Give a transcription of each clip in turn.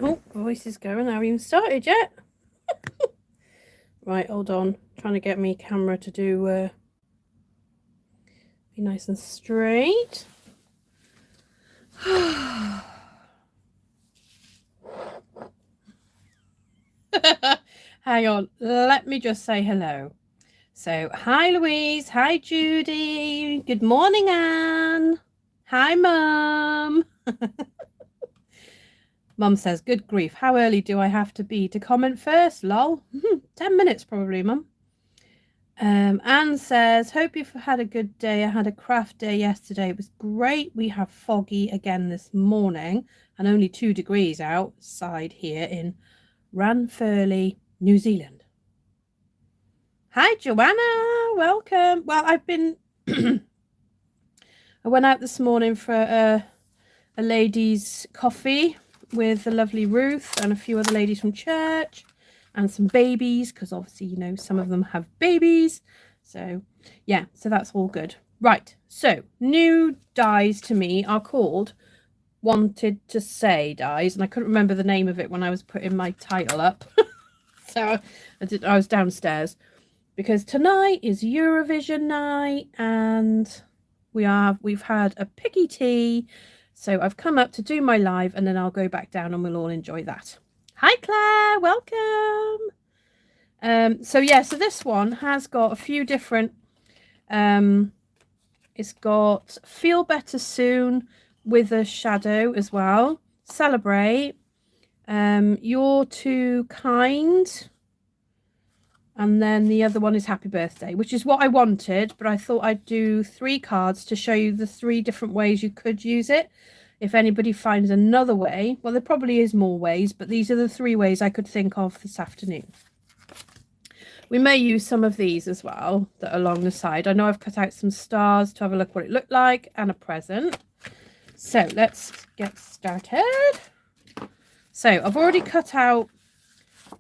Oh, voice is going. I haven't even started yet. Right, hold on. Trying to get me camera to do be nice and straight. Hang on, let me just say hello. So, hi Louise, hi Judy, good morning Anne, hi Mum. Mum says, good grief, how early do I have to be to comment first, lol? 10 minutes probably, Mum. Anne says, hope you've had a good day. I had a craft day yesterday. It was great. We have foggy again this morning and only 2 degrees outside here in Ranfurly, New Zealand. Hi, Joanna. Welcome. Well, I've been... I went out this morning for a ladies' coffee with the lovely Ruth and a few other ladies from church and some babies, because obviously, you know, some of them have babies. So, yeah, so that's all good. Right, so new dies to me are called Wanted to Say dies, and I couldn't remember the name of it when I was putting my title up. So I was downstairs because tonight is Eurovision night and we've had a picky tea. So I've come up to do my live and then I'll go back down and we'll all enjoy that. Hi Claire, welcome. So this one has got a few different, it's got Feel Better Soon with a shadow as well, Celebrate, You're Too Kind, and then the other one is Happy Birthday, which is what I wanted, but I thought I'd do 3 cards to show you the 3 different ways you could use it. If anybody finds another way, well, there probably is more ways, but these are the 3 ways I could think of this afternoon. We may use some of these as well that are along the side. I know I've cut out some stars to have a look what it looked like and a present. So let's get started. So I've already cut out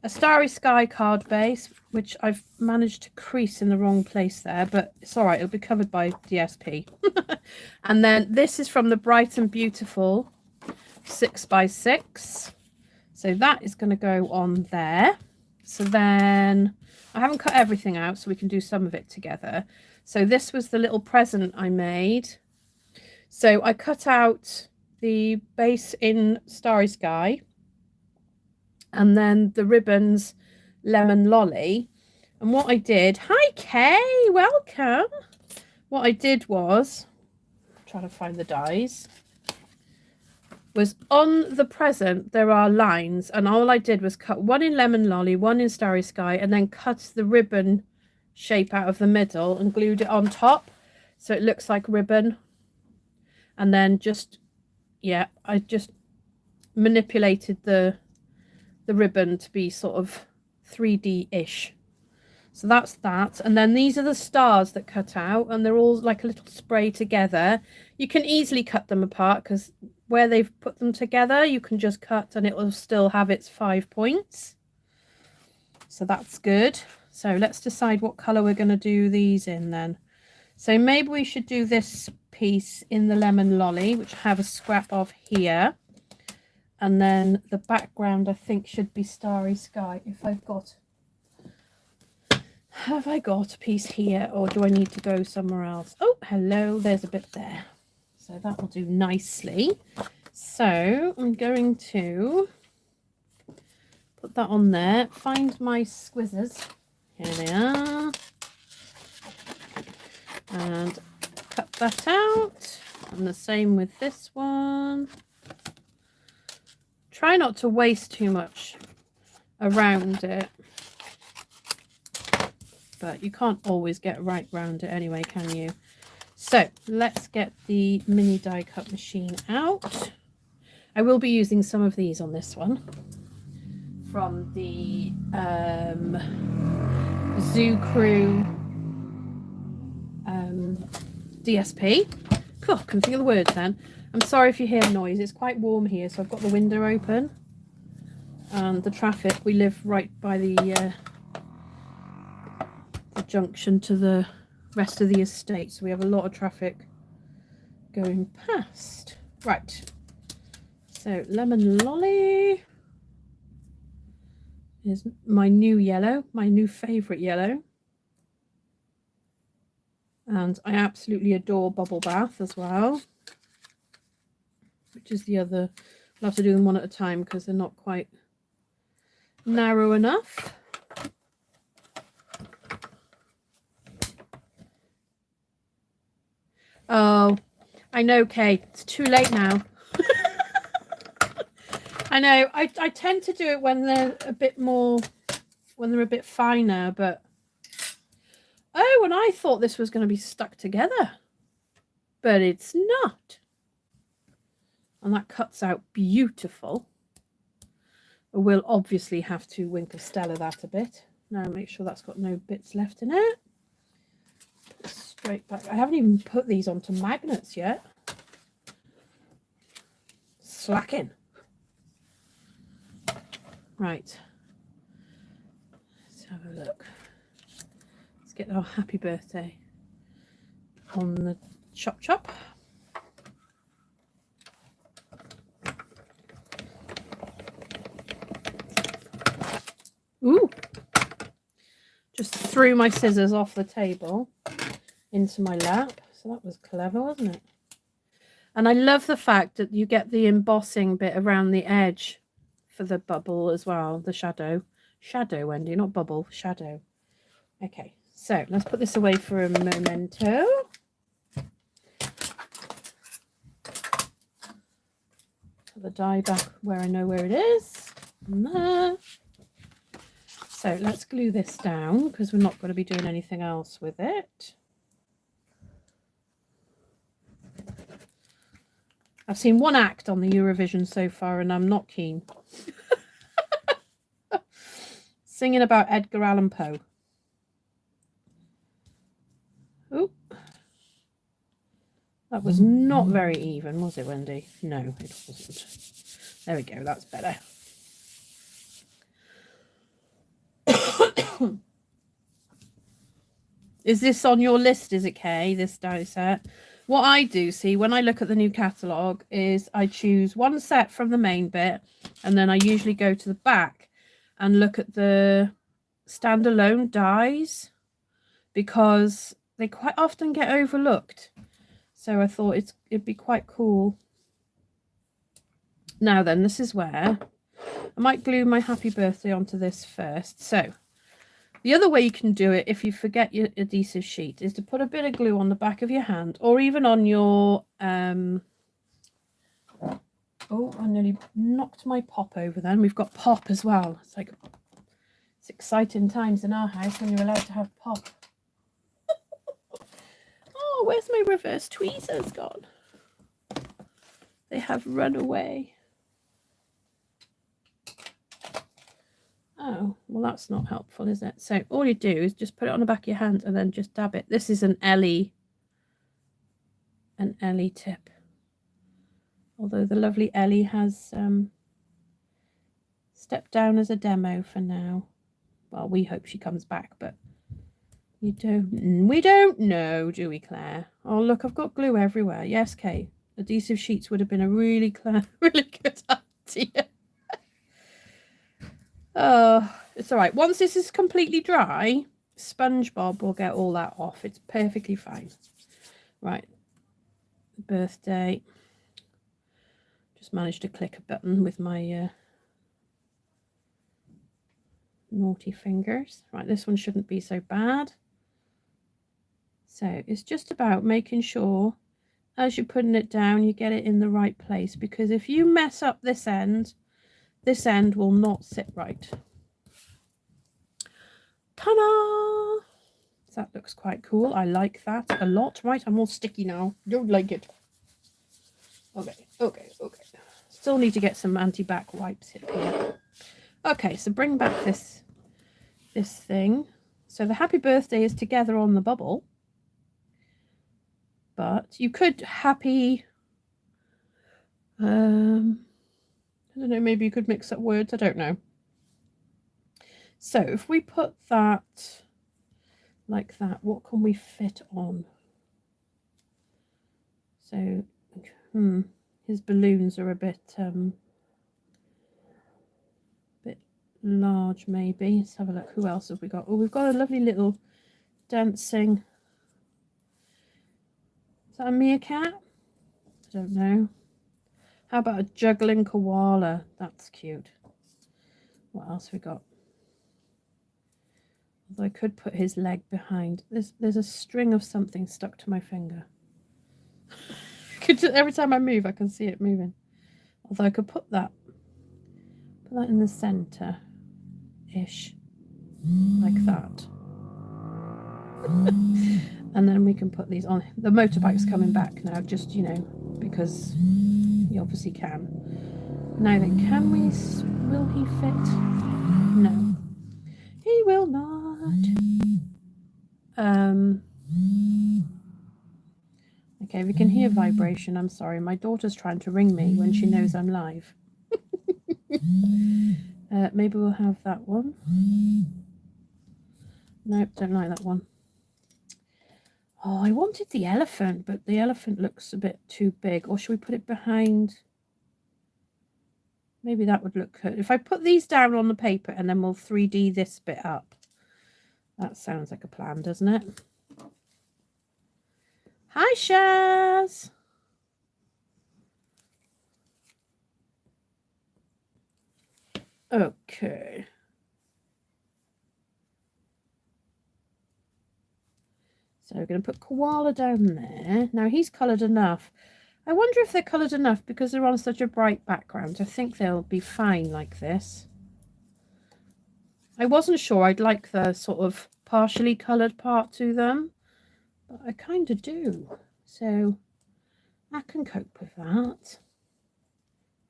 a Starry Sky card base, which I've managed to crease in the wrong place there, but it's all right. It'll be covered by DSP. And then this is from the Bright and Beautiful 6x6. So that is going to go on there. So then I haven't cut everything out, so we can do some of it together. So this was the little present I made. So I cut out the base in Starry Sky and then the ribbons Lemon Lolly. And what I did, hi Kay, welcome. What I did was, trying to find the dies, was on the present there are lines, and all I did was cut one in Lemon Lolly, one in Starry Sky, and then cut the ribbon shape out of the middle and glued it on top so it looks like ribbon. And then just, yeah, I just manipulated the ribbon to be sort of 3D-ish. So that's that. And then these are the stars that cut out, and they're all like a little spray together. You can easily cut them apart because where they've put them together, you can just cut and it will still have its 5 points. So that's good. So let's decide what color we're going to do these in then. So maybe we should do this piece in the Lemon Lolly, which I have a scrap of here. And then the background, I think, should be Starry Sky. If I've got... Have I got a piece here, or do I need to go somewhere else? Oh, hello, there's a bit there. So that will do nicely. So I'm going to put that on there. Find my squizzers. Here they are. And cut that out. And the same with this one. Try not to waste too much around it. But you can't always get right round it anyway, can you? So let's get the mini die cut machine out. I will be using some of these on this one from the Zoo Crew DSP. Cool, couldn't think of the words then. I'm sorry if you hear noise. It's quite warm here, so I've got the window open. And the traffic, we live right by the junction to the rest of the estate, so we have a lot of traffic going past. Right, so Lemon Lolly, is my new yellow, my new favourite yellow. And I absolutely adore Bubble Bath as well, which is the other. I'll have to do them one at a time because they're not quite narrow enough. Oh, I know, Kay. It's too late now. I know. I tend to do it when they're a bit more, when they're a bit finer, but oh, and I thought this was going to be stuck together, but it's not. And that cuts out beautiful. We'll obviously have to Winkle Stella that a bit. Now make sure that's got no bits left in it. Straight back. I haven't even put these onto magnets yet. Slacking. Right. Let's have a look. Let's get our happy birthday on the chop chop. Ooh. Just threw my scissors off the table into my lap. So that was clever, wasn't it? And I love the fact that you get the embossing bit around the edge for the bubble as well, the shadow. Shadow, Wendy, not bubble, shadow. Okay, so let's put this away for a memento. Put the die back where I know where it is. And there. So let's glue this down because we're not going to be doing anything else with it. I've seen one act on the Eurovision so far and I'm not keen. Singing about Edgar Allan Poe. Oh, that was not very even, was it, Wendy? No, it wasn't. There we go, that's better. Is this on your list, is it, Kay, this die set? What I do, see, when I look at the new catalogue, is I choose one set from the main bit, and then I usually go to the back and look at the standalone dies, because they quite often get overlooked. So I thought it'd be quite cool. Now then, this is where I might glue my happy birthday onto this first. So the other way you can do it if you forget your adhesive sheet is to put a bit of glue on the back of your hand or even on your oh, I nearly knocked my pop over then. We've got pop as well. It's like, it's exciting times in our house when you're allowed to have pop. Oh, where's my reverse tweezers gone? They have run away. Oh, well, that's not helpful, is it? So all you do is just put it on the back of your hand and then just dab it. This is an Ellie tip. Although the lovely Ellie has stepped down as a demo for now. Well, we hope she comes back, but we don't know, do we, Claire? Oh, look, I've got glue everywhere. Yes, Kate. Adhesive sheets would have been a really good idea. Oh, it's all right. Once this is completely dry, SpongeBob will get all that off. It's perfectly fine. Right. Birthday. Just managed to click a button with my naughty fingers. Right, this one shouldn't be so bad. So it's just about making sure as you're putting it down, you get it in the right place, because if you mess up this end will not sit right. Ta-da! That looks quite cool. I like that a lot. Right, I'm all sticky now. Don't like it. Okay. Still need to get some anti-back wipes here. Okay, so bring back this thing. So the happy birthday is together on the bubble. But you could happy... I don't know, maybe you could mix up words. I don't know. So if we put that like that, what can we fit on? So, his balloons are a bit large maybe. Let's have a look. Who else have we got? Oh, we've got a lovely little dancing. Is that a meerkat? I don't know. How about a juggling koala? That's cute. What else we got? Although I could put his leg behind. There's a string of something stuck to my finger. Every time I move, I can see it moving. Although I could put that in the center-ish, like that. And then we can put these on. The motorbike's coming back now, just, you know, because he obviously can. Now then, can we, will he fit? No, he will not. Okay, we can hear vibration. I'm sorry, my daughter's trying to ring me when she knows I'm live. Maybe we'll have that one. Nope, don't like that one. Oh, I wanted the elephant, but the elephant looks a bit too big. Or should we put it behind? Maybe that would look good. If I put these down on the paper and then we'll 3D this bit up. That sounds like a plan, doesn't it? Hi, Shaz. Okay. So we're going to put koala down there. Now he's coloured enough. I wonder if they're coloured enough because they're on such a bright background. I think they'll be fine like this. I wasn't sure I'd like the sort of partially coloured part to them, but I kind of do. So I can cope with that.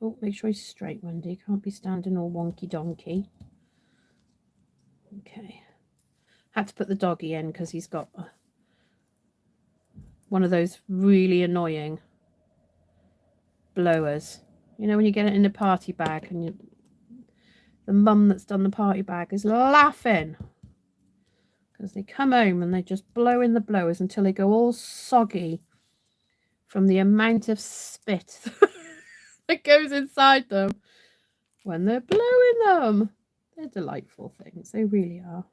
Oh, make sure he's straight, Wendy. Can't be standing all wonky donkey. Okay. Had to put the doggy in because he's got one of those really annoying blowers. You know when you get it in a party bag and the mum that's done the party bag is laughing because they come home and they just blow in the blowers until they go all soggy from the amount of spit that goes inside them when they're blowing them. They're delightful things. They really are.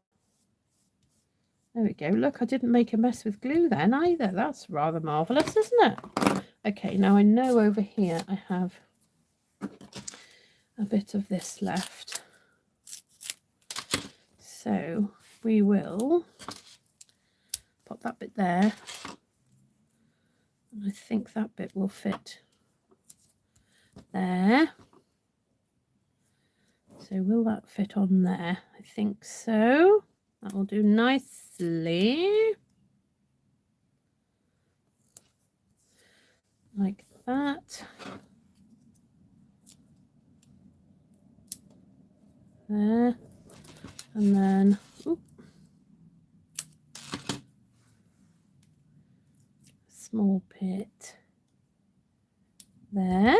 There we go. Look, I didn't make a mess with glue then either. That's rather marvellous, isn't it? Okay, now I know over here I have a bit of this left. So we will pop that bit there. And I think that bit will fit there. So will that fit on there? I think so. That will do nicely. Like that. There. And then, oops, small bit there.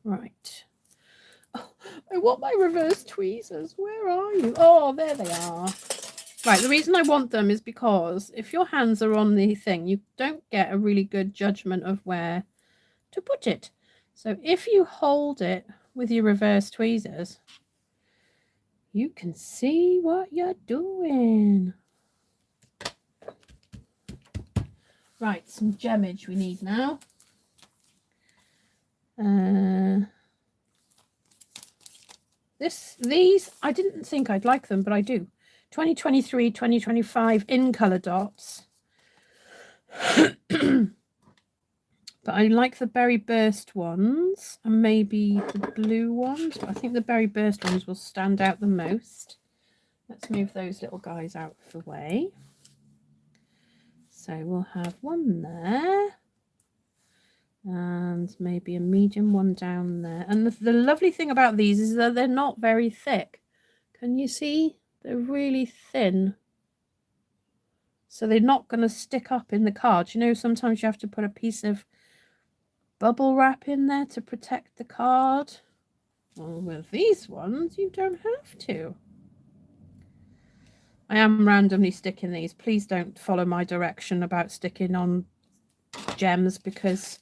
Right. Oh, I want my reverse tweezers. Where are you? Oh, there they are. Right, the reason I want them is because if your hands are on the thing, you don't get a really good judgment of where to put it. So if you hold it with your reverse tweezers, you can see what you're doing. Right, some gemmage we need now. These, I didn't think I'd like them, but I do. 2023, 2025 in colour dots. But I like the Berry Burst ones and maybe the blue ones. But I think the Berry Burst ones will stand out the most. Let's move those little guys out of the way. So we'll have one there. And maybe a medium one down there. And the lovely thing about these is that they're not very thick. Can you see? They're really thin. So they're not going to stick up in the card. You know, sometimes you have to put a piece of bubble wrap in there to protect the card. Well, with these ones, you don't have to. I am randomly sticking these. Please don't follow my direction about sticking on gems because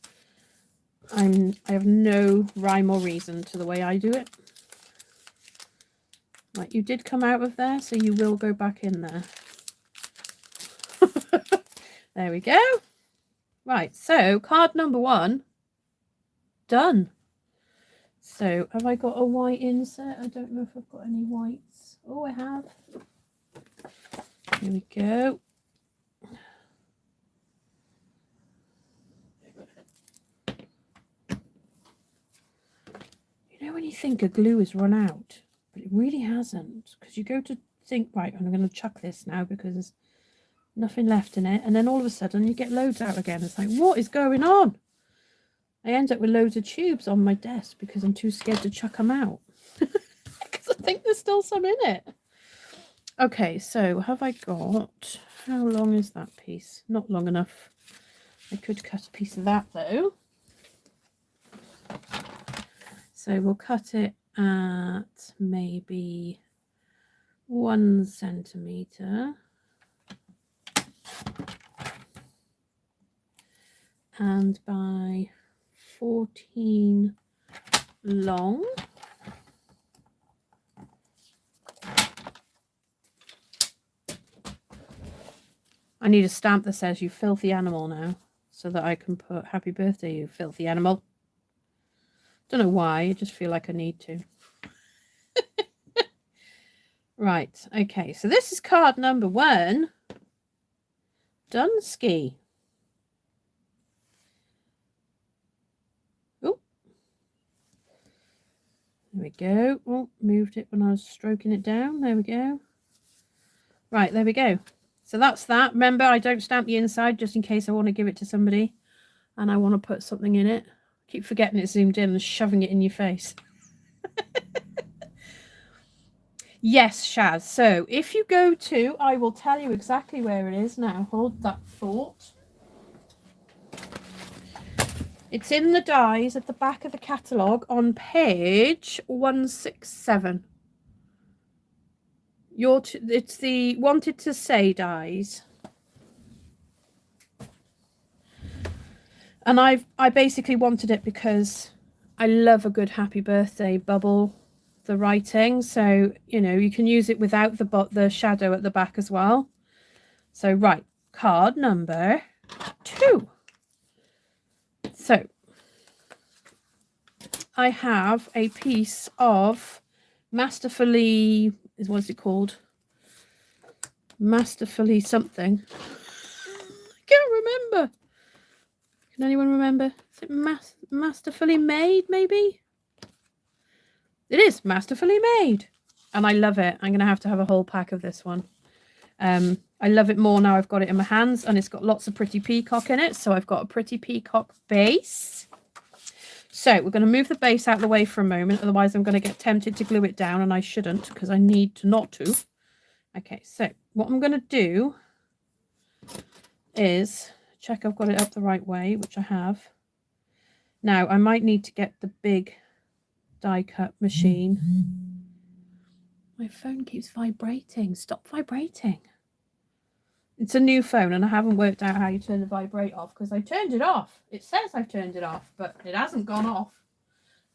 I have no rhyme or reason to the way I do it. Right, you did come out of there, so you will go back in there. There we go. Right, so card number 1 done. So have I got a white insert? I don't know if I've got any whites. Oh, I have. Here we go. You know when you think a glue has run out, but it really hasn't, because you go to think, right, I'm going to chuck this now because there's nothing left in it, and then all of a sudden you get loads out again. It's like, what is going on? I end up with loads of tubes on my desk because I'm too scared to chuck them out because I think there's still some in it. Okay, so have I got, how long is that piece? Not long enough. I could cut a piece of that though. So we'll cut it at maybe 1 centimetre. And by 14 long. I need a stamp that says "you filthy animal" now, so that I can put "happy birthday, you filthy animal." Don't know why, I just feel like I need to. Right, okay, so this is card number 1. Dunsky. Oh, there we go. Oh, moved it when I was stroking it down. There we go. Right, there we go. So that's that. Remember, I don't stamp the inside just in case I want to give it to somebody and I want to put something in it. Keep forgetting it's zoomed in and shoving it in your face. Yes, Shaz. So if you go to, I will tell you exactly where it is now. Hold that thought. It's in the dies at the back of the catalogue on page 167. It's the wanted to say dies. And I basically wanted it because I love a good happy birthday bubble, the writing. So, you know, you can use it without the shadow at the back as well. So, right, card number 2. So, I have a piece of masterfully, what's it called? Masterfully something. I can't remember. Can anyone remember? Is it masterfully made, maybe? It is masterfully made. And I love it. I'm going to have a whole pack of this one. I love it more now I've got it in my hands, and it's got lots of pretty peacock in it. So I've got a pretty peacock base. So we're going to move the base out of the way for a moment. Otherwise, I'm going to get tempted to glue it down, and I shouldn't because I need to not to. Okay, so what I'm going to do is check I've got it up the right way, which I have. Now, I might need to get the big die cut machine. My phone keeps vibrating. Stop vibrating. It's a new phone and I haven't worked out how you turn the vibrate off because I turned it off. It says I've turned it off, but it hasn't gone off.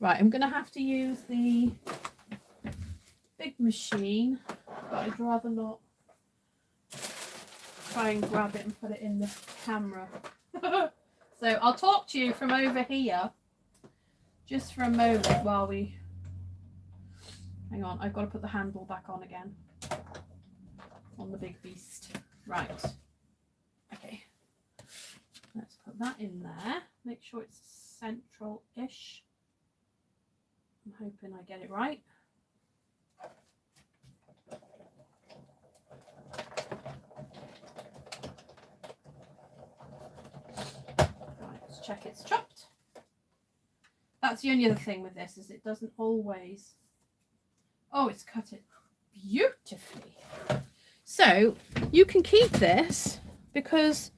Right, I'm going to have to use the big machine, but I'd rather not try and grab it and put it in the camera. So I'll talk to you from over here just for a moment while we... Hang on, I've got to put the handle back on again on the big beast. Right. Okay. Let's put that in there. Make sure it's central-ish. I'm hoping I get it right. Let's check it's chopped. That's the only other thing with this is it doesn't always... Oh, it's cut it beautifully. So you can keep this because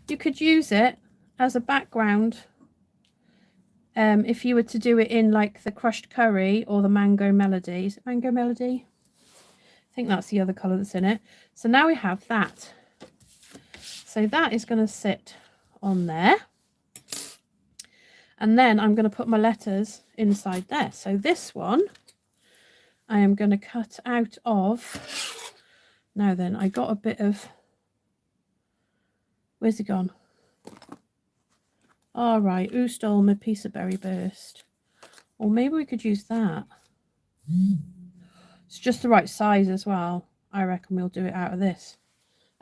you could use it as a background if you were to do it in like the crushed curry or the mango melody. Is it mango melody? I think that's the other colour that's in it. So now we have that. So that is going to sit on there. And then I'm going to put my letters inside there. So this one I am going to cut out of. Now then, I got a bit of, where's it gone? All right, who stole my piece of berry burst? Or maybe we could use that. It's just the right size as well. I reckon we'll do it out of this.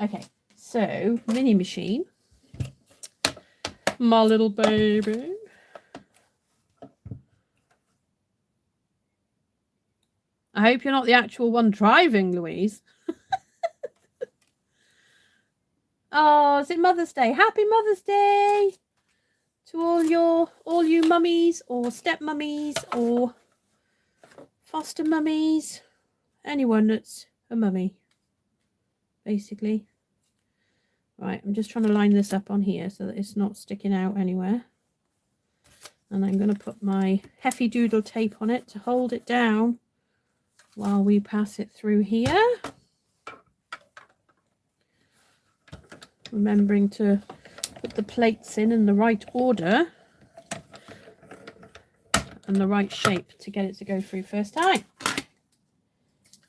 Okay, so mini machine. My little baby. I hope you're not the actual one driving, Louise. Oh, is it Mother's Day? Happy Mother's Day to all you mummies or step mummies or foster mummies. Anyone that's a mummy, basically. Right, I'm just trying to line this up on here so that it's not sticking out anywhere. And I'm going to put my Heffy Doodle tape on it to hold it down while we pass it through here. Remembering to put the plates in the right order and the right shape to get it to go through first time.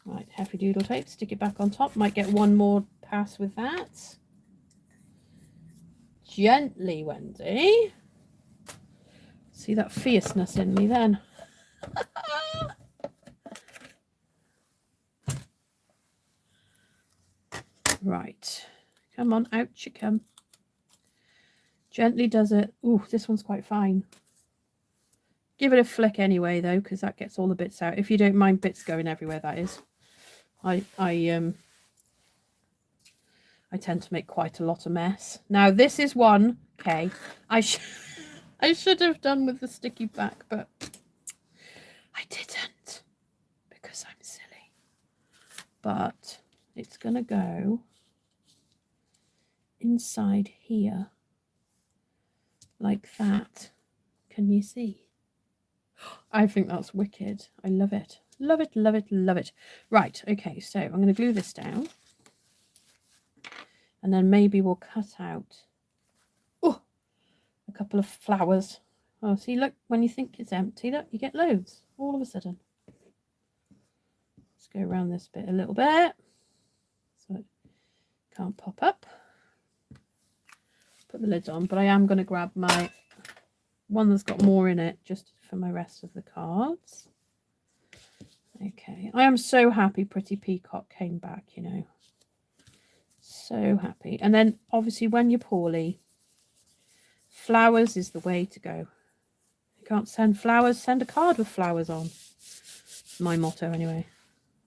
Right, Heffy Doodle tape, stick it back on top. Might get one more pass with that. Gently, Wendy. See that fierceness in me then. Right. Come on, out you come. Gently does it. Ooh, this one's quite fine. Give it a flick anyway, though, because that gets all the bits out. If you don't mind bits going everywhere, that is. I tend to make quite a lot of mess. Now, this is one, okay, I should have done with the sticky back, but I didn't because I'm silly. But it's going to go inside here like that. Can you see? I think that's wicked. I love it. Love it, love it, love it. Right, okay, so I'm going to glue this down. And then maybe we'll cut out a couple of flowers. Oh, see, look, when you think it's empty, look, you get loads all of a sudden. Let's go around this bit a little bit so it can't pop up. Put the lid on, but I am going to grab my one that's got more in it just for my rest of the cards. Okay, I am so happy Pretty Peacock came back, you know. So happy. And then obviously when you're poorly, flowers is the way to go. You can't send flowers, send a card with flowers on. It's my motto anyway.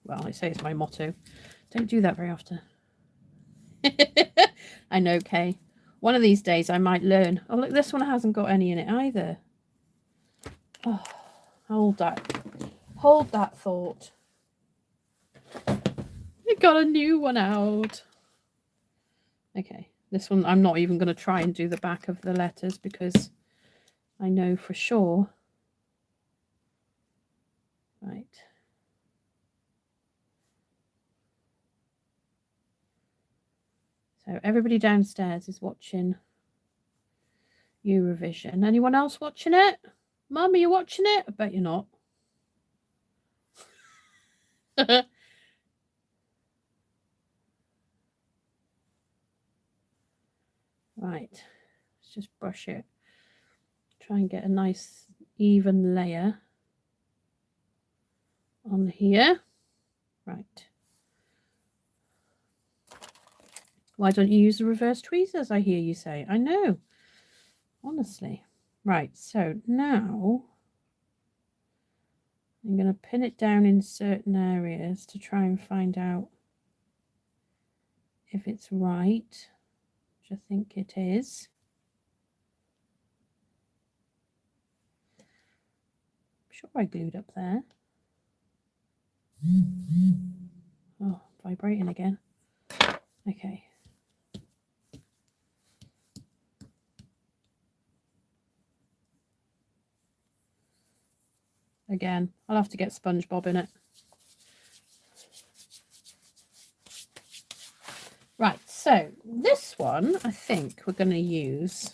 Well, I say it's my motto. Don't do that very often. I know, Kay. One of these days I might learn. Oh, look, this one hasn't got any in it either. Oh, hold that. Hold that thought. I got a new one out. Okay, this one I'm not even going to try and do the back of the letters because I know for sure. Right. So everybody downstairs is watching Eurovision. Anyone else watching it? Mum, are you watching it? I bet you're not. Right, let's just brush it. Try and get a nice even layer on here. Right. Why don't you use the reverse tweezers, I hear you say? I know. Honestly. Right, so now I'm going to pin it down in certain areas to try and find out if it's right, which I think it is. I'm sure I glued up there. Oh, vibrating again. Okay. Again, I'll have to get SpongeBob in it. Right, so this one, I think we're going to use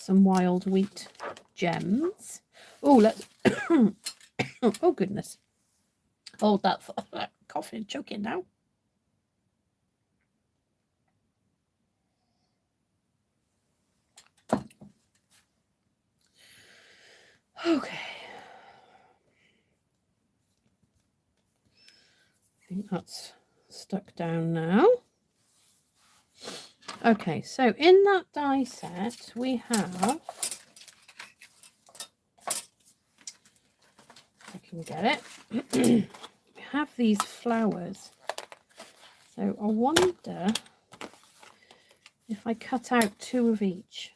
some wild wheat gems. Oh, let's oh goodness. Hold that thought. Coughing, choking now. Okay. I think that's stuck down now. Okay, so in that die set we have, if I can get it, we have these flowers. So I wonder if I cut out 2 of each.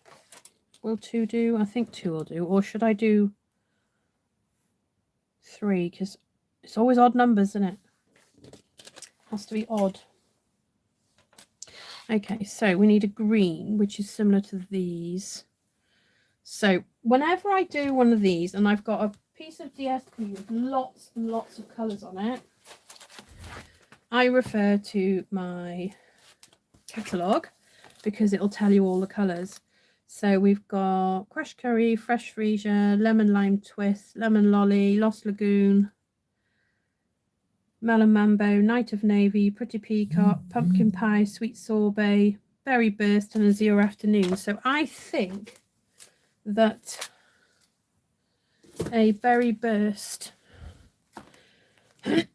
Will 2 do? I think 2 will do. Or should I do 3? Because it's always odd numbers, isn't it? Has to be odd. Okay, so we need a green, which is similar to these. So whenever I do one of these, and I've got a piece of DSP with lots and lots of colours on it, I refer to my catalogue because it'll tell you all the colours. So we've got crushed curry, fresh freesia, lemon lime twist, lemon lolly, lost lagoon, melon mambo, night of navy, pretty peacock, pumpkin pie, sweet sorbet, berry burst, and azure afternoon. So I think that a berry burst I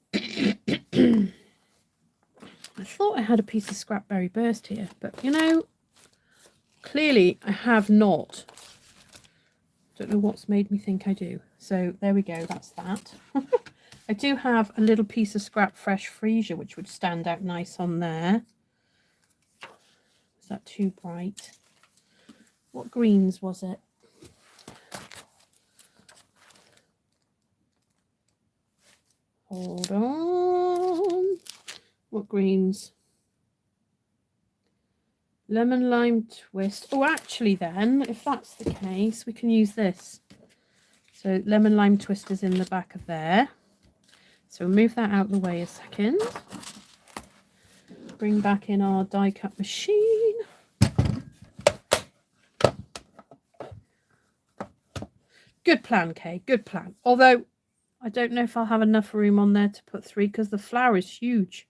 thought I had a piece of scrap berry burst here, but you know, clearly I have not. Don't know what's made me think I do. So there we go, that's that. I do have a little piece of scrap fresh freesia, which would stand out nice on there. Is that too bright? What greens was it? Hold on. What greens? Lemon lime twist. Oh, actually then, if that's the case, we can use this. So lemon lime twist is in the back of there. So we'll move that out of the way a second. Bring back in our die cut machine. Good plan, Kay. Good plan. Although I don't know if I'll have enough room on there to put 3 because the flower is huge.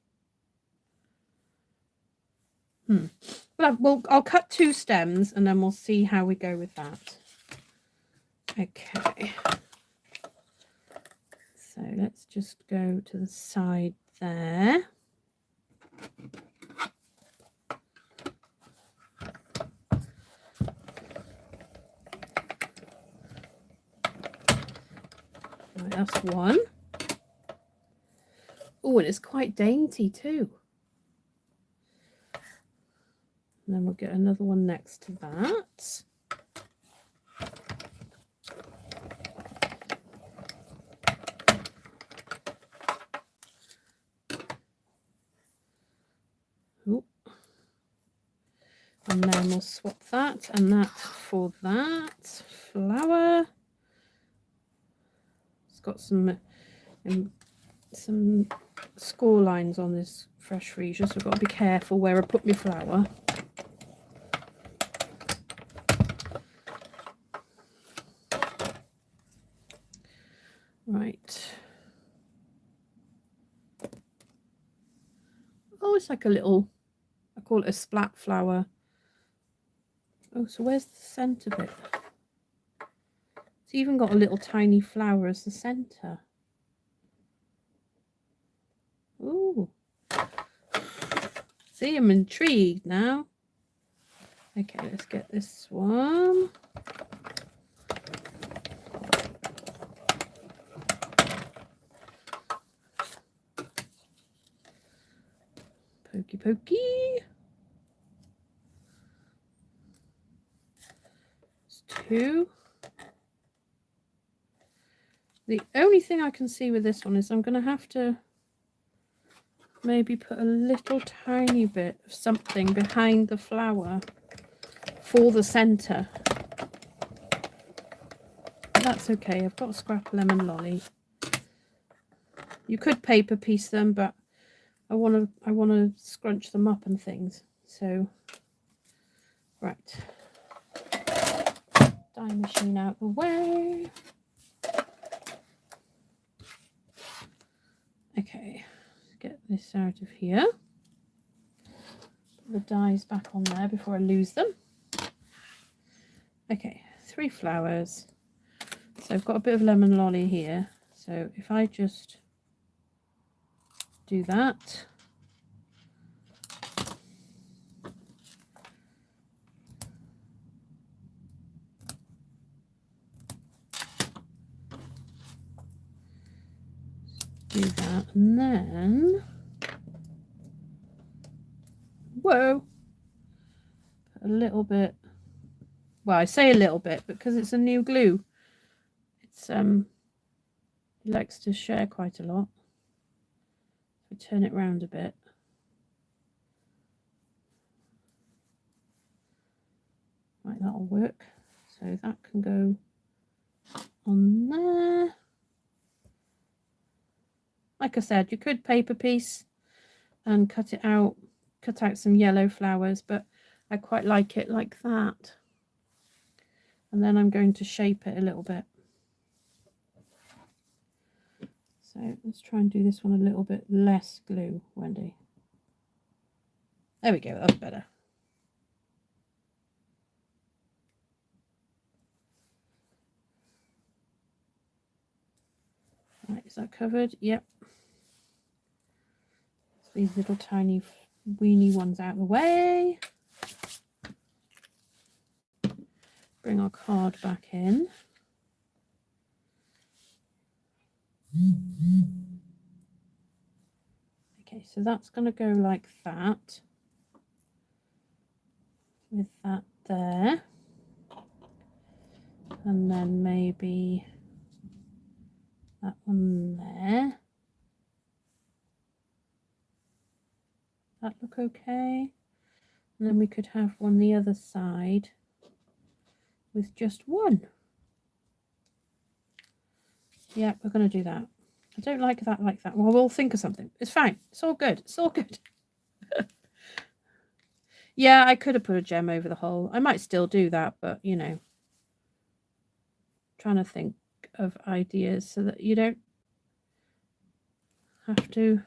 Well, I'll cut 2 stems and then we'll see how we go with that. Okay. So let's just go to the side there. Right, that's one. Oh, and it's quite dainty too. And then we'll get another one next to that. Ooh. And then we'll swap that and that for that flower. It's got some score lines on this fresh freesia, so I've got to be careful where I put my flower. Right. Oh, it's like a little, I call it a splat flower. Oh, so where's the centre bit? It's even got a little tiny flower as the centre. Ooh. See, I'm intrigued now. Okay, let's get this one. Pokey pokey. It's 2. The only thing I can see with this one is I'm going to have to maybe put a little tiny bit of something behind the flower for the centre. That's okay. I've got a scrap lemon lolly. You could paper piece them, but I want to scrunch them up and things. So, right. die machine out the way. Okay, let's get this out of here. Put the dies back on there before I lose them. Okay, 3 flowers. So I've got a bit of lemon lolly here. So if I just do that. Do that, and then whoa, a little bit, well, I say a little bit because it's a new glue. It's it likes to share quite a lot. If I turn it round a bit, right, that'll work. So that can go on there. Like I said, you could paper piece and cut out some yellow flowers, but I quite like it like that. And then I'm going to shape it a little bit. So let's try and do this one a little bit less glue, Wendy. There we go, that's better. Right, is that covered? Yep. These little tiny weeny ones out of the way. Bring our card back in. Okay, so that's going to go like that. With that there. And then maybe that one there. That look okay? And then we could have one the other side with just one. Yeah, we're going to do that. I don't like that like that. Well, we'll think of something. It's fine. It's all good. It's all good. Yeah, I could have put a gem over the hole. I might still do that, but, you know, trying to think of ideas so that you don't have to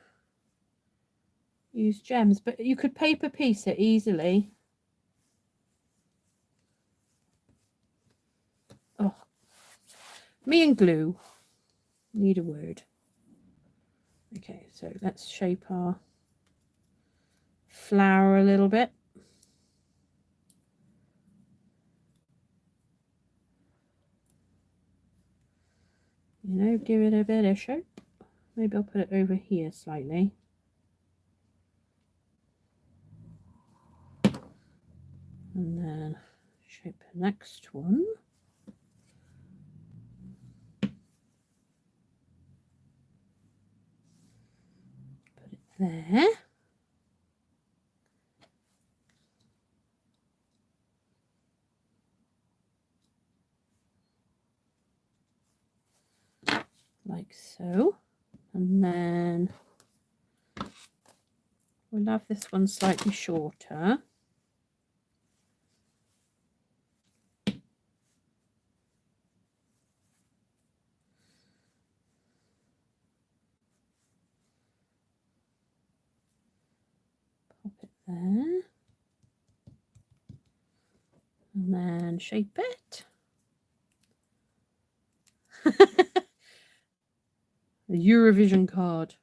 use gems. But you could paper piece it easily. Oh, me and glue need a word. Okay, so let's shape our flower a little bit. You know, give it a bit of shape. Maybe I'll put it over here slightly. And then shape the next one. Put it there. Like so. And then we'll have this one slightly shorter. Pop it there. And then shape it. The Eurovision card.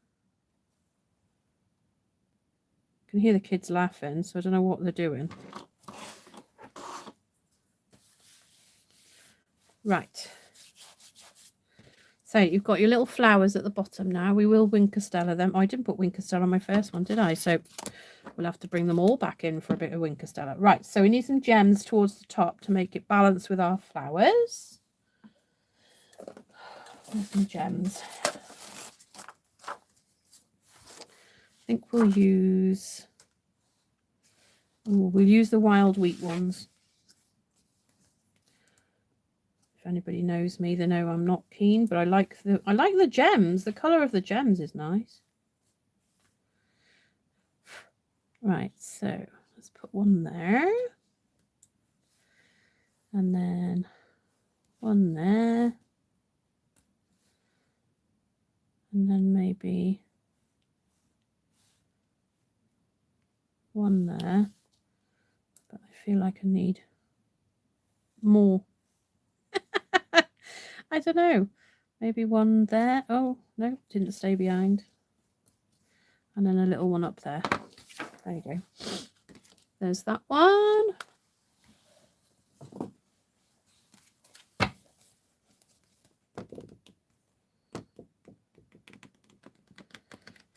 I can hear the kids laughing, so I don't know what they're doing. Right. So you've got your little flowers at the bottom now. We will Winkostella them. Oh, I didn't put Winkostella on my first one, did I? So we'll have to bring them all back in for a bit of Winkostella. Right, so we need some gems towards the top to make it balance with our flowers. There's some gems. I think we'll use the wild wheat ones. If anybody knows me, they know I'm not keen, but I like the gems. The colour of the gems is nice. Right, so let's put one there. And then one there, and then maybe one there, but I feel like I need more. I don't know, maybe one there. Oh no, didn't stay behind. And then a little one up there. There you go. There's that one.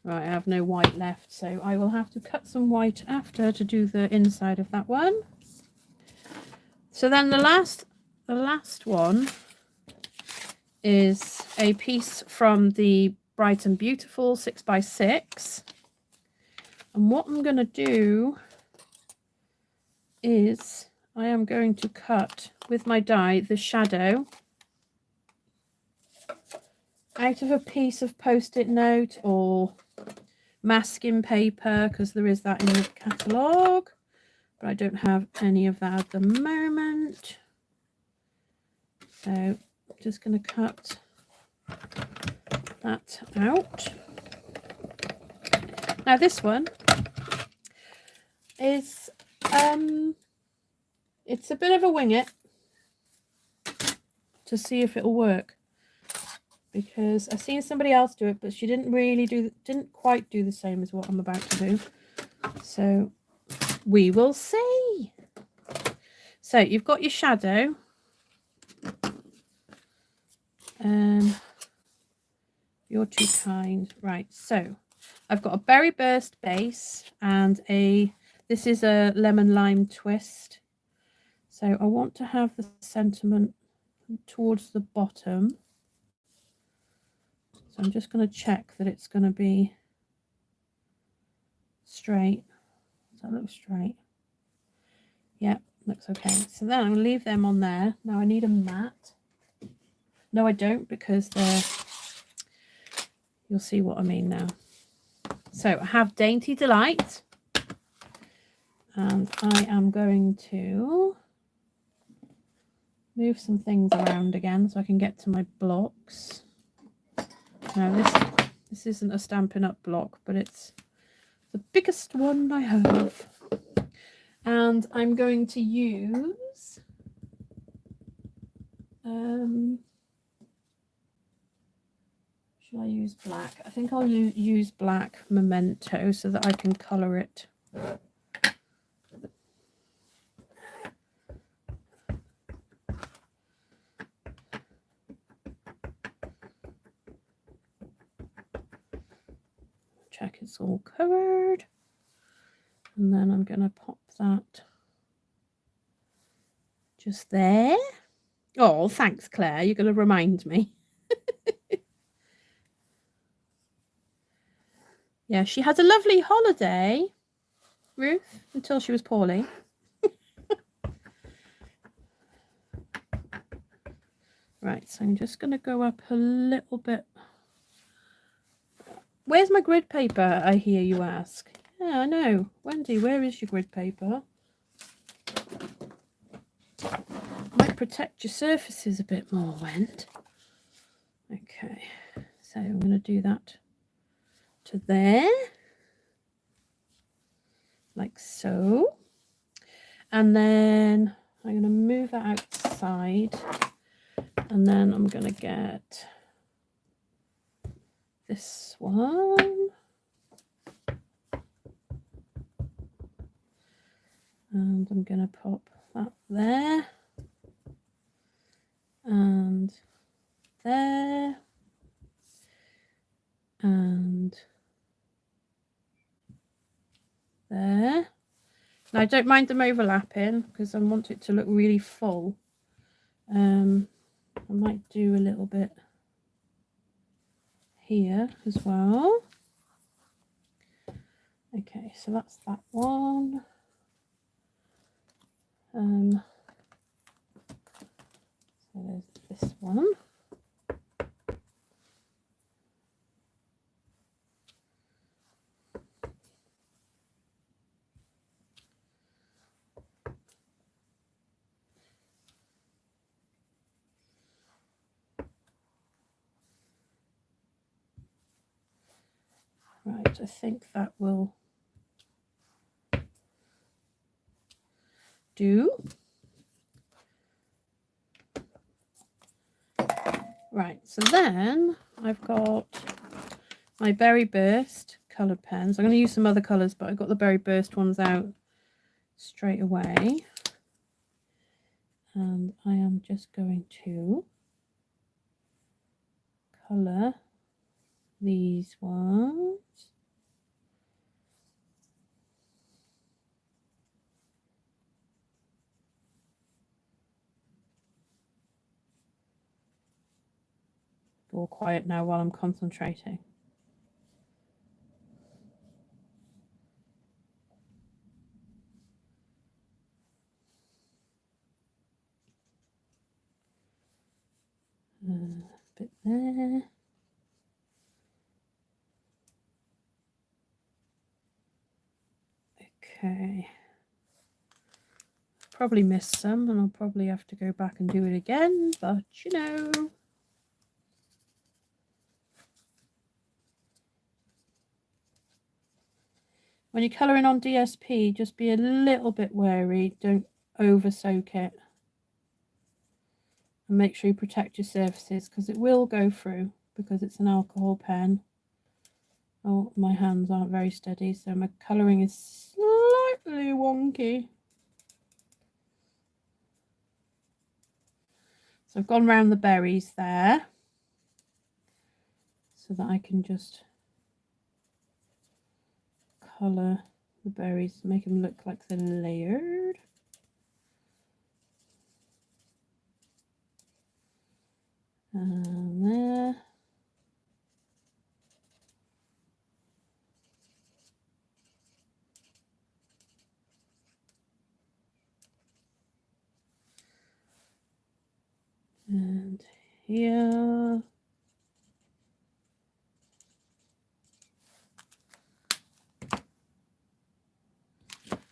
Right, I have no white left, so I will have to cut some white after to do the inside of that one. So then the last one is a piece from the Bright and Beautiful 6x6. And what I'm going to do is I am going to cut with my die the shadow out of a piece of post-it note or masking paper, because there is that in the catalogue, but I don't have any of that at the moment. So I'm just going to cut that out. Now this one is it's a bit of a wing it to see if it'll work, because I've seen somebody else do it, but she didn't quite do the same as what I'm about to do. So we will see. So you've got your shadow. You're too kind. Right, so I've got a berry burst base and this is a lemon lime twist. So I want to have the sentiment towards the bottom. So I'm just going to check that it's going to be straight. Does that look straight? Yeah, looks okay. So then I'm going to leave them on there. Now I need a mat. No, I don't, because you'll see what I mean now. So I have Dainty Delight, and I am going to move some things around again so I can get to my blocks. Now this isn't a Stampin' Up block, but it's the biggest one I have. And I'm going to use should I use black? I think I'll use black Memento so that I can colour it. Check it's all covered. And then I'm going to pop that just there. Oh, thanks, Claire. You're going to remind me. Yeah, she had a lovely holiday, Ruth, until she was poorly. Right, so I'm just going to go up a little bit. Where's my grid paper, I hear you ask? Yeah, I know. Wendy, where is your grid paper? Might protect your surfaces a bit more, Wend. Okay, so I'm going to do that to there, like so. And then I'm going to move that outside, and then I'm going to get this one. And I'm going to pop that there. And there. And there. Now I don't mind them overlapping because I want it to look really full. I might do a little bit here as well. Okay, so that's that one. So there's this one. Right, I think that will do. Right, so then I've got my Berry Burst coloured pens. I'm going to use some other colours, but I got the Berry Burst ones out straight away. And I am just going to colour these ones. All quiet now while I'm concentrating. A bit there. Okay. Probably missed some and I'll probably have to go back and do it again, but you know. When you're colouring on DSP, just be a little bit wary. Don't over soak it. And make sure you protect your surfaces because it will go through because it's an alcohol pen. Oh, my hands aren't very steady, so my colouring is slightly wonky. So I've gone around the berries there so that I can just colour the berries, make them look like they're layered. And there. And here.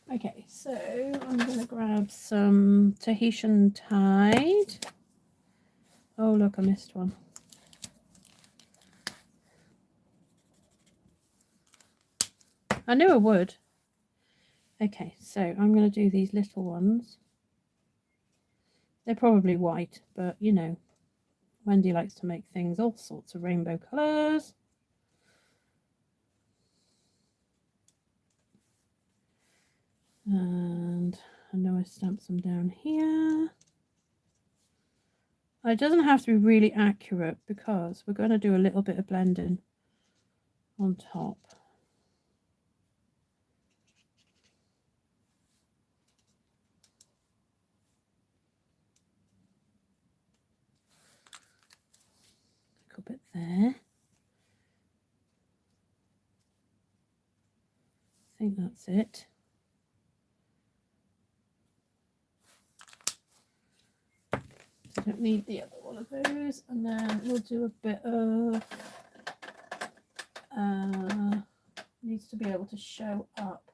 Okay, so I'm going to grab some Tahitian Tide. Oh, look, I missed one. I knew I would. Okay, so I'm going to do these little ones. They're probably white, but you know, Wendy likes to make things all sorts of rainbow colours. And I know I stamped some down here. It doesn't have to be really accurate because we're going to do a little bit of blending on top. A little bit there. I think that's it. I don't need the other one of those, and then we'll do a bit of needs to be able to show up.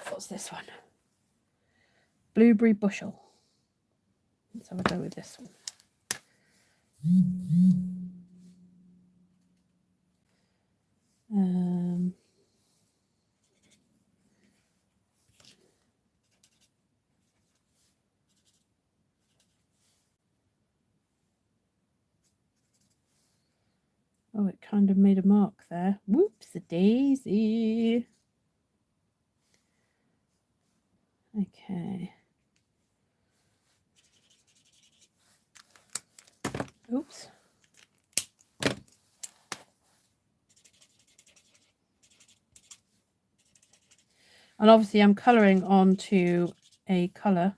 What's this one? Blueberry Bushel. Let's have a go with this one. Oh, it kind of made a mark there. Whoops, a daisy. Okay. Oops. And obviously I'm colouring onto a colour,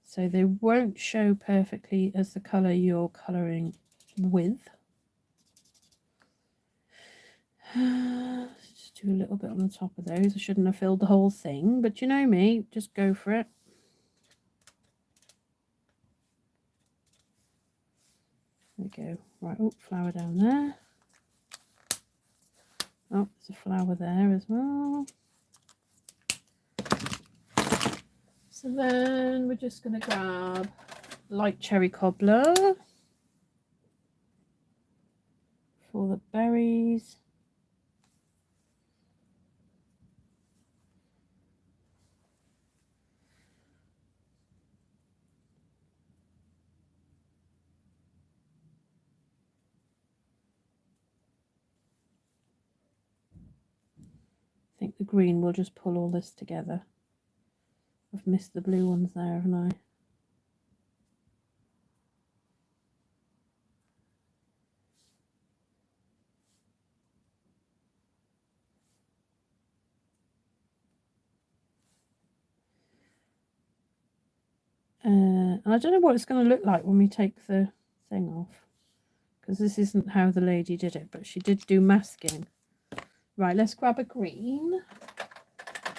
so they won't show perfectly as the colour you're colouring with. Just do a little bit on the top of those. I shouldn't have filled the whole thing, but you know me, just go for it. There we go. Right, oh, flower down there. Oh, there's a flower there as well. So then we're just going to grab light cherry cobbler all the berries. I think the green will just pull all this together. I've missed the blue ones there, haven't I? I don't know what it's going to look like when we take the thing off, because this isn't how the lady did it, but she did do masking. Right, let's grab a green.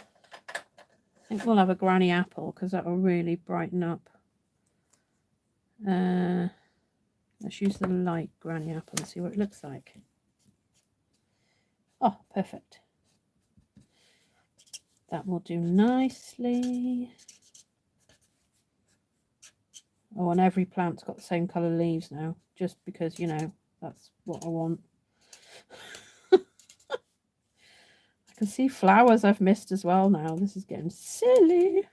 I think we'll have a granny apple because that will really brighten up. Let's use the light granny apple and see what it looks like. Oh, perfect. That will do nicely. Oh, and every plant's got the same colour leaves now, just because, you know, that's what I want. I can see flowers I've missed as well now. This is getting silly.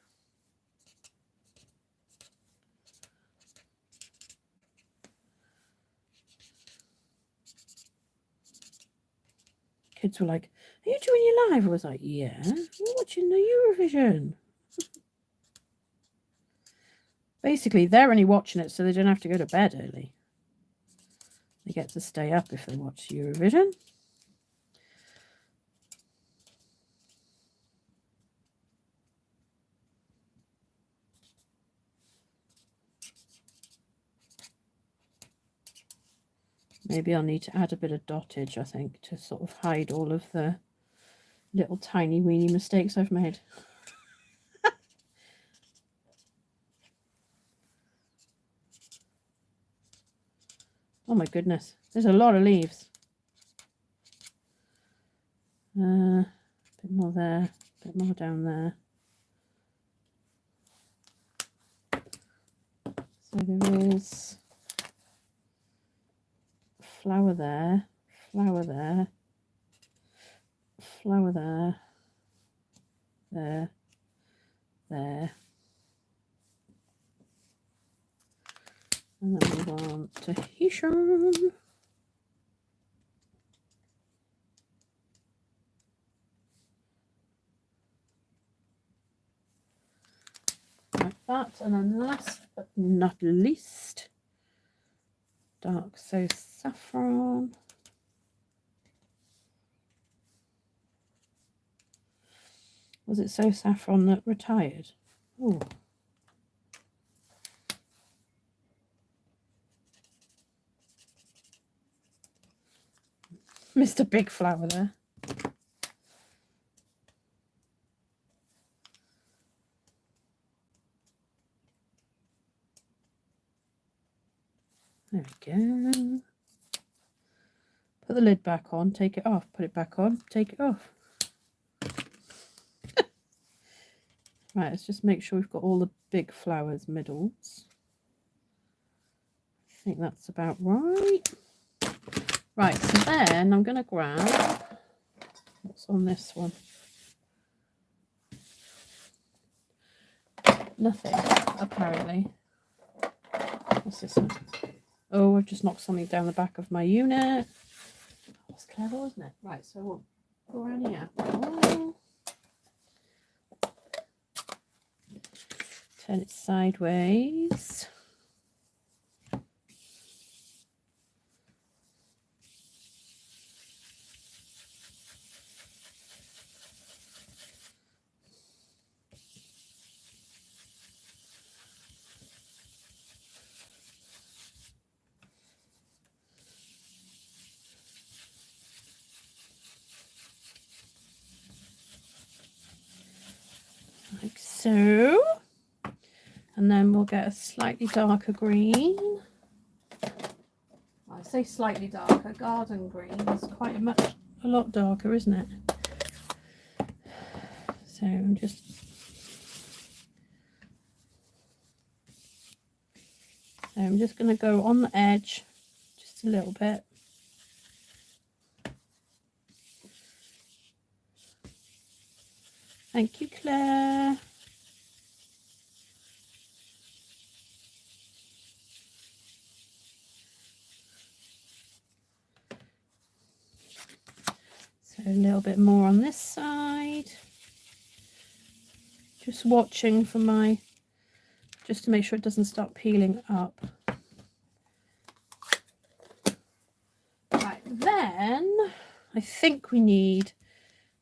Kids were like, "Are you doing your live?" I was like, "Yeah, we're watching the Eurovision." Basically, they're only watching it so they don't have to go to bed early. They get to stay up if they watch Eurovision. Maybe I'll need to add a bit of dottage, I think, to sort of hide all of the little tiny weeny mistakes I've made. Oh my goodness, there's a lot of leaves. A bit more there, a bit more down there. So there is flower there, flower there, flower there, there, there. And then we want Tahitian. Like that. And then last but not least, dark so saffron. Was it so saffron that retired? Oh. Mr. Big Flower there. There we go. Put the lid back on, take it off. Put it back on, take it off. Right, let's just make sure we've got all the big flowers middles. I think that's about right. Right, so then I'm going to grab, what's on this one? Nothing, apparently. What's this one? Oh, I've just knocked something down the back of my unit. That's clever, wasn't it? Right, so we'll granny apple. Turn it sideways. Like so. And then we'll get a slightly darker green. I say slightly darker, garden green is quite a lot darker, isn't it? So I'm just going to go on the edge just a little bit. Thank you, Claire. So a little bit more on this side. Just watching for my, just to make sure it doesn't start peeling up. Right, then I think we need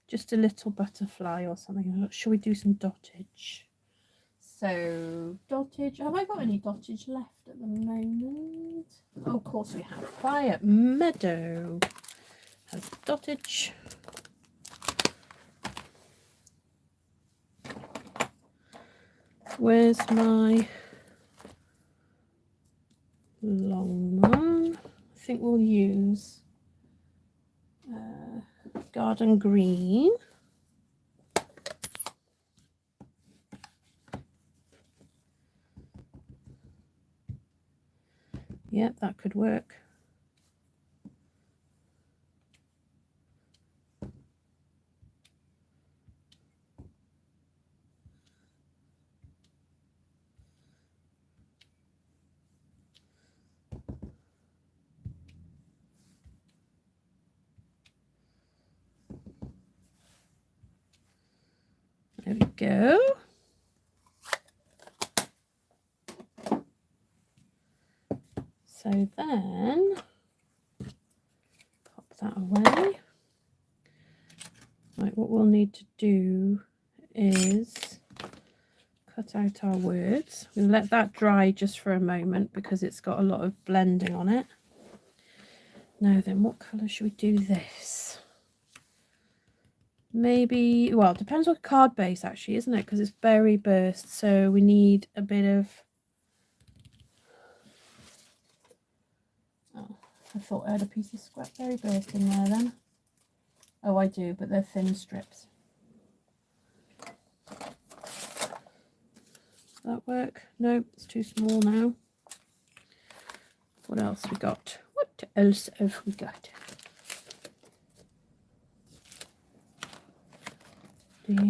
just a little butterfly or something. Shall we do some dottage? So dottage, have I got any dottage left at the moment? Oh, of course we have. Quiet Meadow has dottage. Where's my long one? I think we'll use Garden Green. Yep, that could work. There we go. So then, pop that away. Right, what we'll need to do is cut out our words. We'll let that dry just for a moment because it's got a lot of blending on it. Now then, what colour should we do this? Maybe, well, it depends what card base actually, isn't it? Because it's berry burst, so we need a bit of, oh, I thought I had a piece of scrap berry burst in there then. Oh, I do, but they're thin strips. That work? No, it's too small now. What else we got? What else have we got? Let's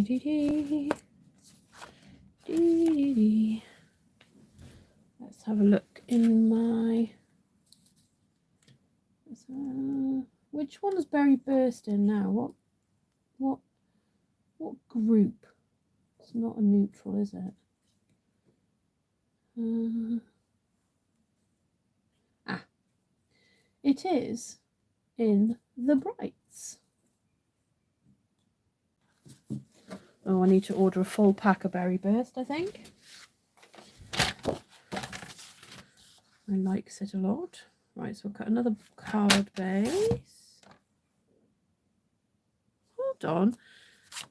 have a look in my. Which one's berry burst in now? What group? It's not a neutral, is it? It is in the brights. Oh, I need to order a full pack of berry burst, I think. I likes it a lot. Right, so we'll cut another card base. Hold on.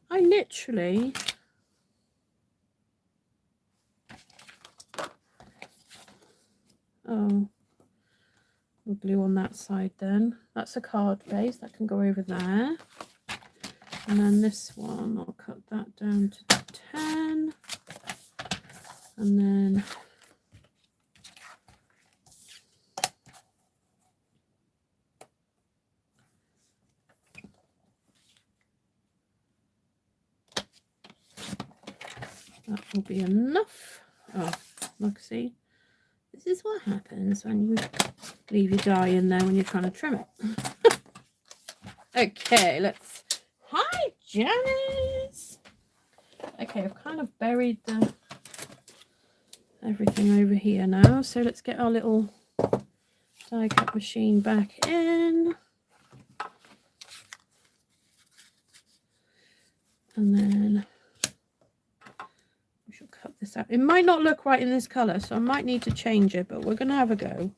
I literally... Oh, we'll glue on that side then. That's a card base. That can go over there. And then this one, I'll cut that down to 10. And then that will be enough. Oh, look, see? This is what happens when you leave your dye in there when you're trying to trim it. Okay, let's... Hi, Janice! Okay, I've kind of buried everything over here now. So let's get our little die cut machine back in. And then we shall cut this out. It might not look right in this colour, so I might need to change it, but we're going to have a go.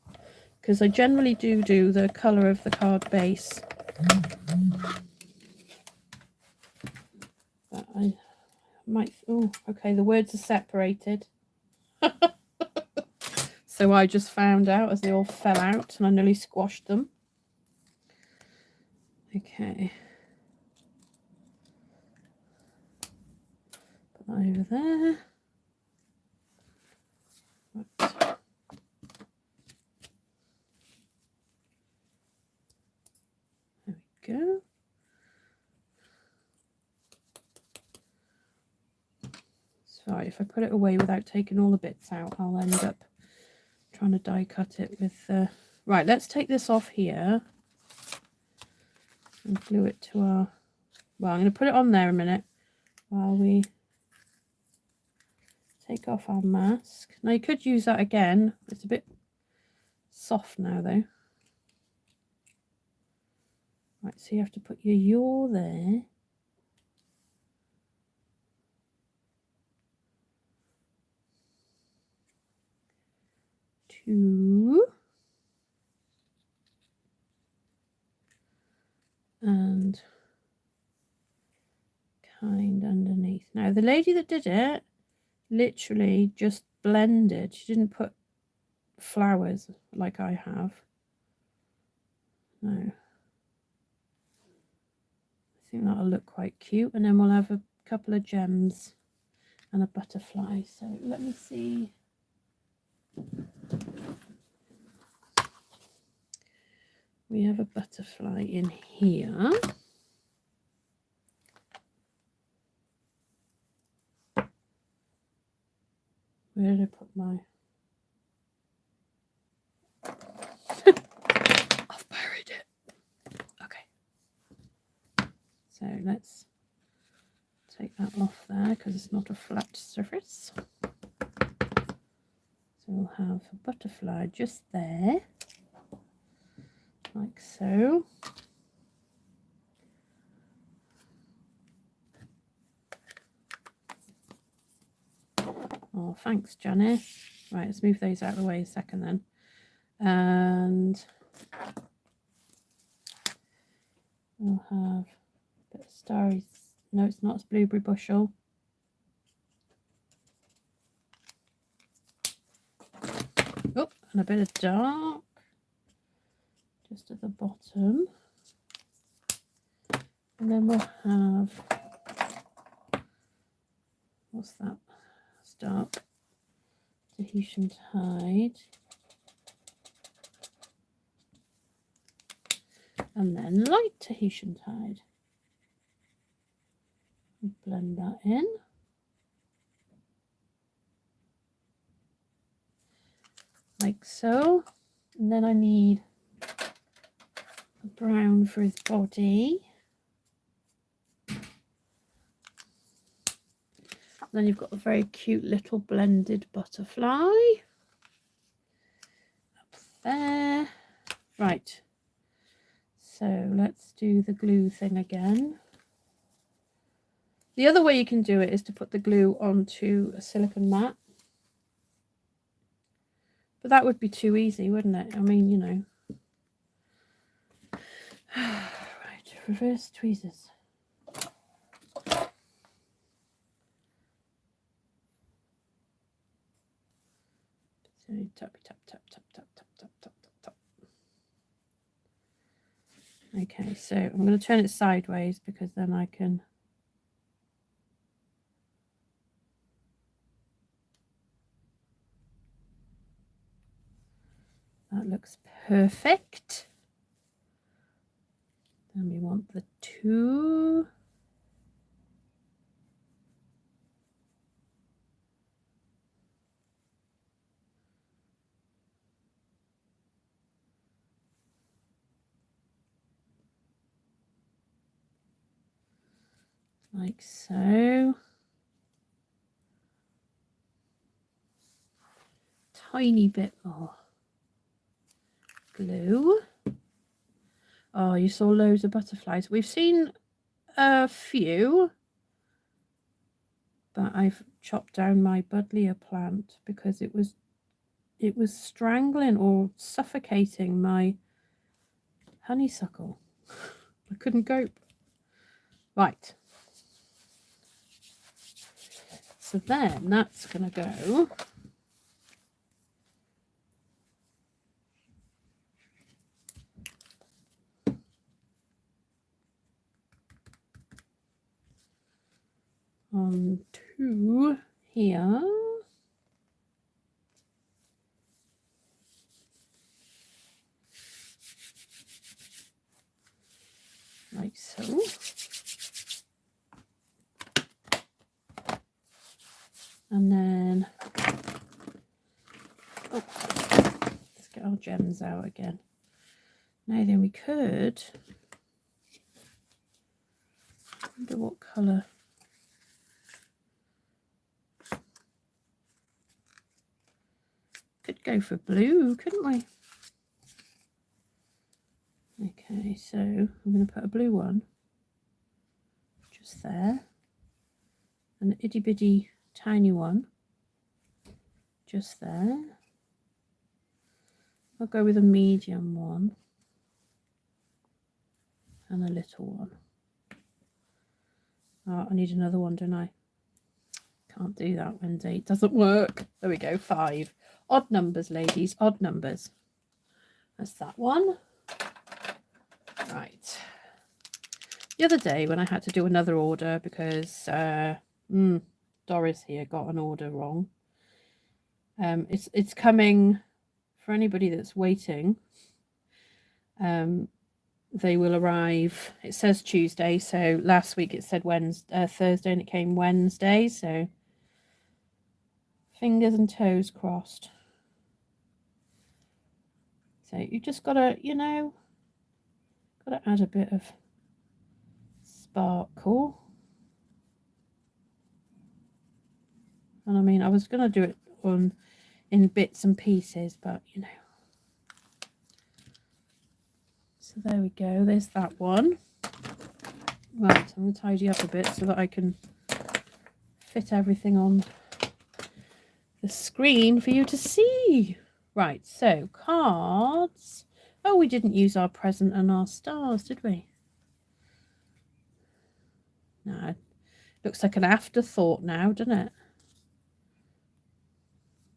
Because I generally do the colour of the card base. But I might... Oh, okay, the words are separated. So I just found out as they all fell out and I nearly squashed them. Okay. Put that over there. Right. There we go. Right, if I put it away without taking all the bits out, I'll end up trying to die cut it with... Right, let's take this off here and glue it to our... Well, I'm going to put it on there a minute while we take off our mask. Now, you could use that again. It's a bit soft now, though. Right, so you have to put your yaw there. Two. And kind underneath. Now, the lady that did it literally just blended. She didn't put flowers like I have. No. I think that'll look quite cute. And then we'll have a couple of gems and a butterfly. So let me see. We have a butterfly in here. Where did I put my... I've buried it. Okay. So let's take that off there because it's not a flat surface. So we'll have a butterfly just there, like so. Oh, thanks, Janice. Right, let's move those out of the way a second then. And we'll have a bit of starry. No, it's not. It's blueberry bushel. Oh, and a bit of dark just at the bottom. And then we'll have, what's that? It's dark. Tahitian tide. And then light Tahitian tide. Blend that in. Like so. And then I need a brown for his body. Then you've got a very cute little blended butterfly up there. Right, so let's do the glue thing again. The other way you can do it is to put the glue onto a silicone mat. But that would be too easy, wouldn't it? I mean, you know. Right, reverse tweezers. So tap, tap, tap, tap, tap, tap, tap, tap, tap, tap. Okay, so I'm going to turn it sideways because then I can... That looks perfect. Then we want the two. Like so. Tiny bit more glue. Oh, you saw loads of butterflies. We've seen a few, but I've chopped down my buddleia plant because it was strangling or suffocating my honeysuckle. I couldn't cope. Right. So then that's going to go on to here. Like so. And Oh, let's get our gems out again. Now then, we could. I wonder what colour. Could go for blue, couldn't we? Okay, so I'm going to put a blue one just there, an itty bitty tiny one just there. I'll go with a medium one and a little one. Oh, I need another one, don't I? Can't do that, Wendy. It doesn't work. There we go, 5. Odd numbers, ladies, odd numbers. That's that one. Right. The other day when I had to do another order because Doris here got an order wrong. It's coming for anybody that's waiting. They will arrive. It says Tuesday, so last week it said Thursday, and it came Wednesday. So fingers and toes crossed. So you just gotta, gotta add a bit of sparkle. And I mean, I was gonna do it in bits and pieces, but So there we go. There's that one. Right, I'm gonna tidy up a bit so that I can fit everything on the screen for you to see. Right, so cards. Oh, we didn't use our present and our stars, did we? No, looks like an afterthought now, doesn't it?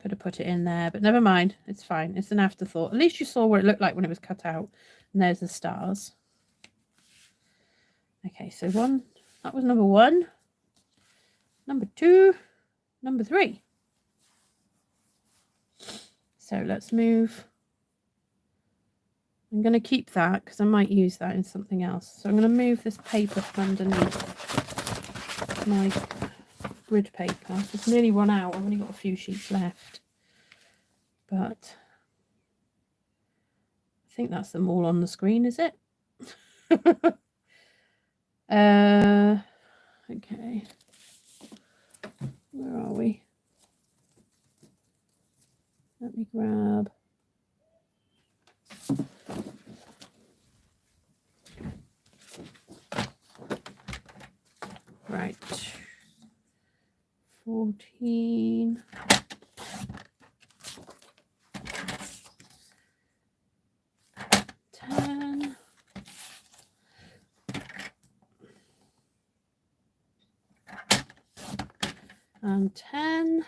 Could have put it in there, but never mind. It's fine. It's an afterthought. At least you saw what it looked like when it was cut out. And there's the stars. Okay, so that was number 1. Number 2. Number 3. So let's move. I'm going to keep that because I might use that in something else. So I'm going to move this paper from underneath my grid paper. It's nearly run out. I've only got a few sheets left. But I think that's them all on the screen, is it? Okay. Where are we? Let me grab. Right. 14. And 10.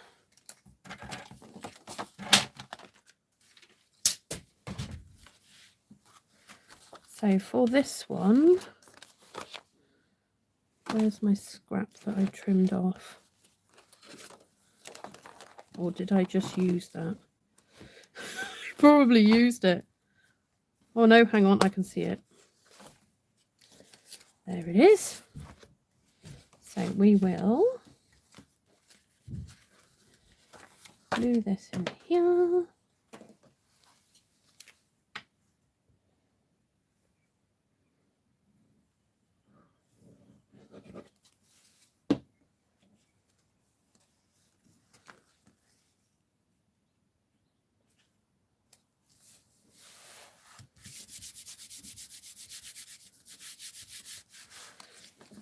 So for this one, where's my scrap that I trimmed off? Or did I just use that? Probably used it. Oh no, hang on, I can see it. There it is. So we will glue this in here.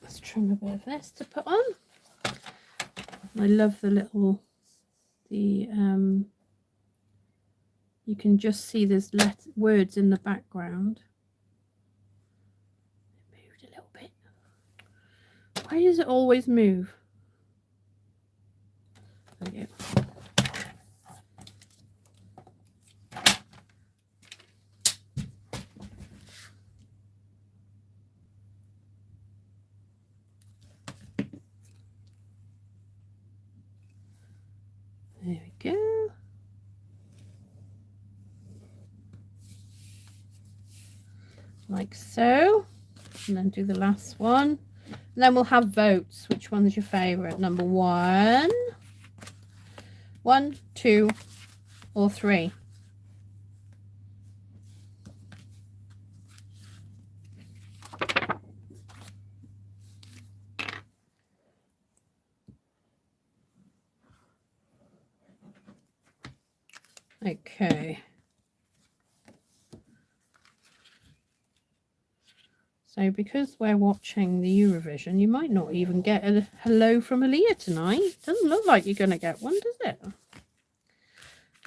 Let's trim a bit of this to put on. I love the little, you can just see there's words in the background. It moved a little bit. Why does it always move? There we go. There we go. Like so. And then do the last one. And then we'll have votes. Which one's your favourite? Number 1. 1, 2, Or 3? Okay. So because we're watching the Eurovision, you might not even get a hello from Aaliyah tonight. Doesn't look like you're going to get one, does it?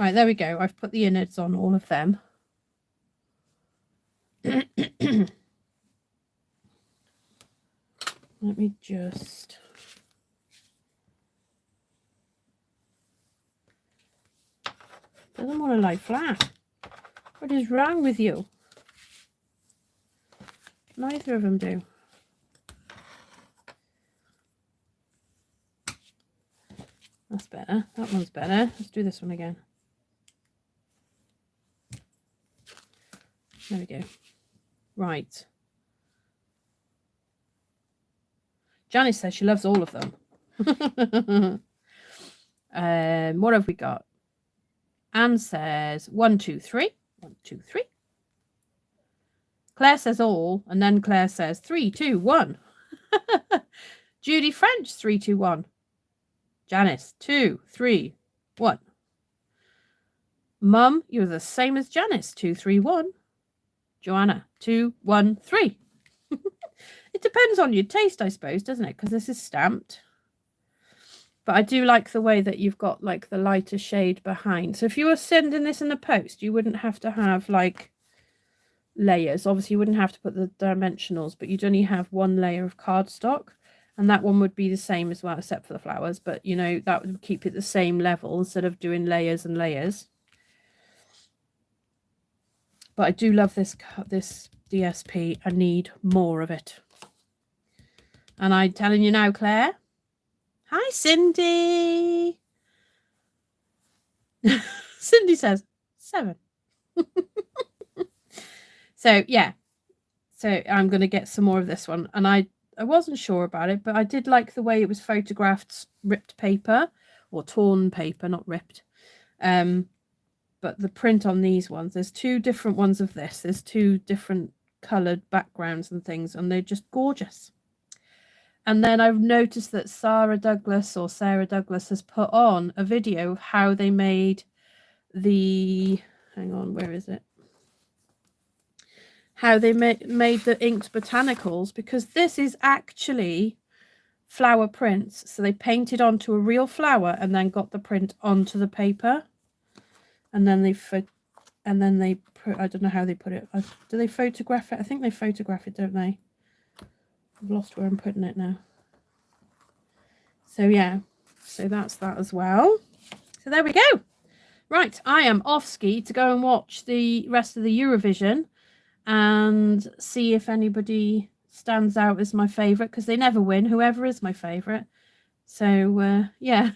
Right, there we go. I've put the innards on all of them. Let me just... Doesn't want to lie flat. What is wrong with you? Neither of them do. That's better. That one's better. Let's do this one again. There we go. Right. Janice says she loves all of them. What have we got? Anne says 1, 2, 3. 1, 2, 3. Claire says all, and then Claire says 3, 2, 1. Judy French 3, 2, 1. Janice 2, 3, 1. Mum, you're the same as Janice 2, 3, 1. Joanna 2, 1, 3. It depends on your taste, I suppose, doesn't it? Because this is stamped. But I do like the way that you've got like the lighter shade behind. So if you were sending this in the post, you wouldn't have to have like layers. Obviously, you wouldn't have to put the dimensionals, but you'd only have one layer of cardstock. And that one would be the same as well, except for the flowers. But, you know, that would keep it the same level instead of doing layers and layers. But I do love this DSP. I need more of it. And I'm telling you now, Claire. Hi, Cindy. Cindy says 7. So, yeah. So I'm going to get some more of this one. And I wasn't sure about it, but I did like the way it was photographed, ripped paper or torn paper, not ripped. But the print on these ones, there's 2 different ones of this. There's 2 different coloured backgrounds and things, and they're just gorgeous. And then I've noticed that Sarah Douglas has put on a video of how they made the, hang on, where is it? How they made the inked botanicals, because this is actually flower prints. So they painted onto a real flower and then got the print onto the paper. And then they put, I don't know how they put it. Do they photograph it? I think they photograph it, don't they? I've lost where I'm putting it now. So yeah, so that's that as well. So there we go. Right, I am off ski to go and watch the rest of the Eurovision and see if anybody stands out as my favourite, because they never win, whoever is my favourite. So yeah.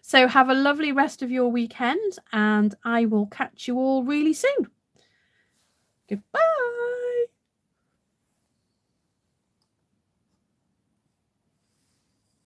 So have a lovely rest of your weekend, and I will catch you all really soon. Goodbye.